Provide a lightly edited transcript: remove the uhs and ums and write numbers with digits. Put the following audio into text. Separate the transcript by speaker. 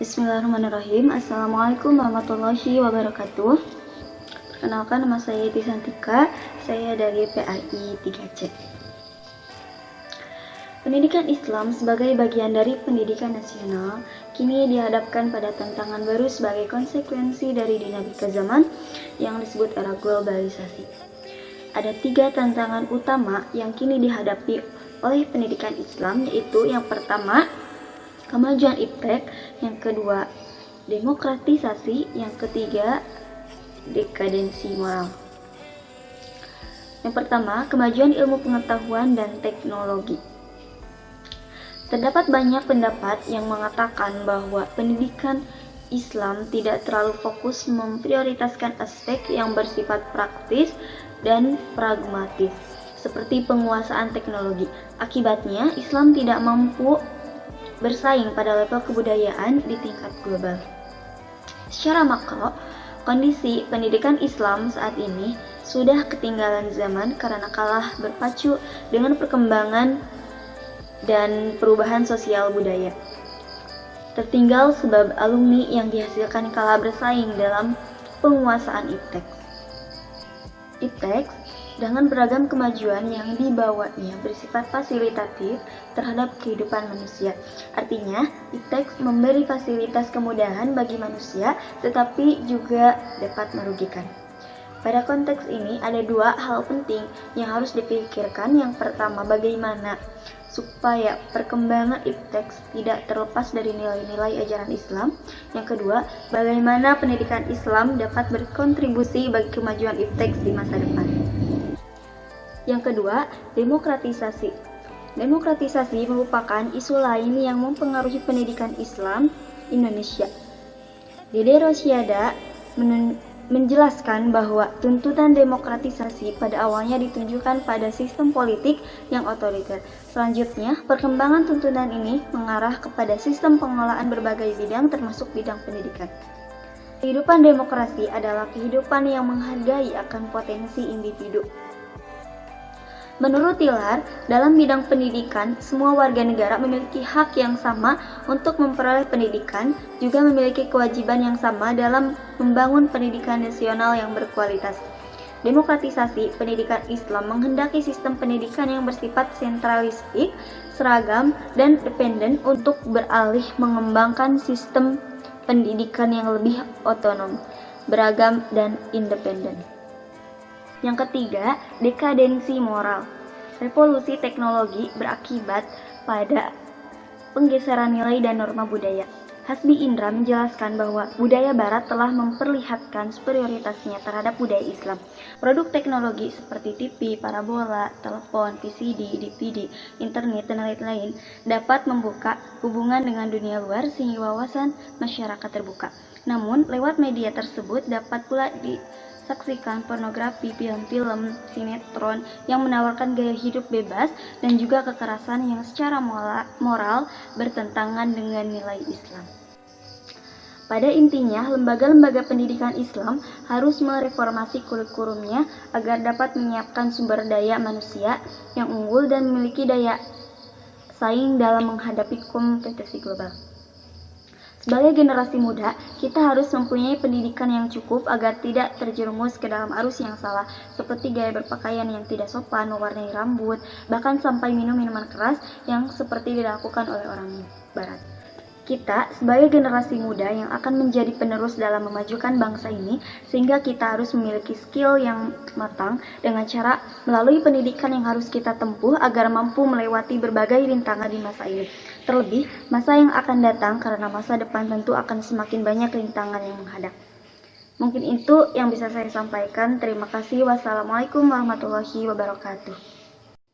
Speaker 1: Bismillahirrahmanirrahim. Assalamualaikum warahmatullahi wabarakatuh. Perkenalkan, nama saya Yeti Santika. Saya dari PAI 3C. Pendidikan Islam sebagai bagian dari pendidikan nasional kini dihadapkan pada tantangan baru sebagai konsekuensi dari dinamika zaman yang disebut era globalisasi. Ada 3 tantangan utama yang kini dihadapi oleh pendidikan Islam, yaitu yang pertama, kemajuan iptek, yang kedua, demokratisasi, yang ketiga, dekadensi moral. Yang pertama, kemajuan ilmu pengetahuan dan teknologi. Terdapat banyak pendapat yang mengatakan bahwa pendidikan Islam tidak terlalu fokus memprioritaskan aspek yang bersifat praktis dan pragmatis, seperti penguasaan teknologi. Akibatnya, Islam tidak mampu bersaing pada level kebudayaan di tingkat global. Secara makro, kondisi pendidikan Islam saat ini sudah ketinggalan zaman karena kalah berpacu dengan perkembangan dan perubahan sosial budaya. Tertinggal sebab alumni yang dihasilkan kalah bersaing dalam penguasaan iptek. Iptek dengan beragam kemajuan yang dibawanya bersifat fasilitatif terhadap kehidupan manusia. Artinya, iptek memberi fasilitas kemudahan bagi manusia, tetapi juga dapat merugikan. Pada konteks ini, ada 2 hal penting yang harus dipikirkan. Yang pertama, bagaimana supaya perkembangan iptek tidak terlepas dari nilai-nilai ajaran Islam. Yang kedua, bagaimana pendidikan Islam dapat berkontribusi bagi kemajuan iptek di masa depan. Yang kedua, demokratisasi. Demokratisasi merupakan isu lain yang mempengaruhi pendidikan Islam Indonesia. Dede Rosiada menjelaskan bahwa tuntutan demokratisasi pada awalnya ditunjukkan pada sistem politik yang otoriter. Selanjutnya, perkembangan tuntutan ini mengarah kepada sistem pengelolaan berbagai bidang termasuk bidang pendidikan. Kehidupan demokrasi adalah kehidupan yang menghargai akan potensi individu. Menurut Tilar, dalam bidang pendidikan, semua warga negara memiliki hak yang sama untuk memperoleh pendidikan, juga memiliki kewajiban yang sama dalam membangun pendidikan nasional yang berkualitas. Demokratisasi pendidikan Islam menghendaki sistem pendidikan yang bersifat sentralistik, seragam, dan dependen untuk beralih mengembangkan sistem pendidikan yang lebih otonom, beragam, dan independen. Yang ketiga, dekadensi moral. Revolusi teknologi berakibat pada penggeseran nilai dan norma budaya. Hasbi Indra menjelaskan bahwa budaya barat telah memperlihatkan superioritasnya terhadap budaya Islam. Produk teknologi seperti TV, parabola, telepon, VCD, DVD, internet, dan lain-lain dapat membuka hubungan dengan dunia luar sehingga wawasan masyarakat terbuka. Namun, lewat media tersebut dapat pula saksikan pornografi, film-film, sinetron yang menawarkan gaya hidup bebas dan juga kekerasan yang secara moral bertentangan dengan nilai Islam. Pada intinya, lembaga-lembaga pendidikan Islam harus mereformasi kurikulumnya agar dapat menyiapkan sumber daya manusia yang unggul dan memiliki daya saing dalam menghadapi kompetisi global. Sebagai generasi muda, kita harus mempunyai pendidikan yang cukup agar tidak terjerumus ke dalam arus yang salah, seperti gaya berpakaian yang tidak sopan, mewarnai rambut, bahkan sampai minum minuman keras yang seperti dilakukan oleh orang Barat. Kita, sebagai generasi muda yang akan menjadi penerus dalam memajukan bangsa ini, sehingga kita harus memiliki skill yang matang dengan cara melalui pendidikan yang harus kita tempuh agar mampu melewati berbagai rintangan di masa ini. Terlebih, masa yang akan datang karena masa depan tentu akan semakin banyak rintangan yang menghadap. Mungkin itu yang bisa saya sampaikan. Terima kasih. Wassalamualaikum warahmatullahi wabarakatuh.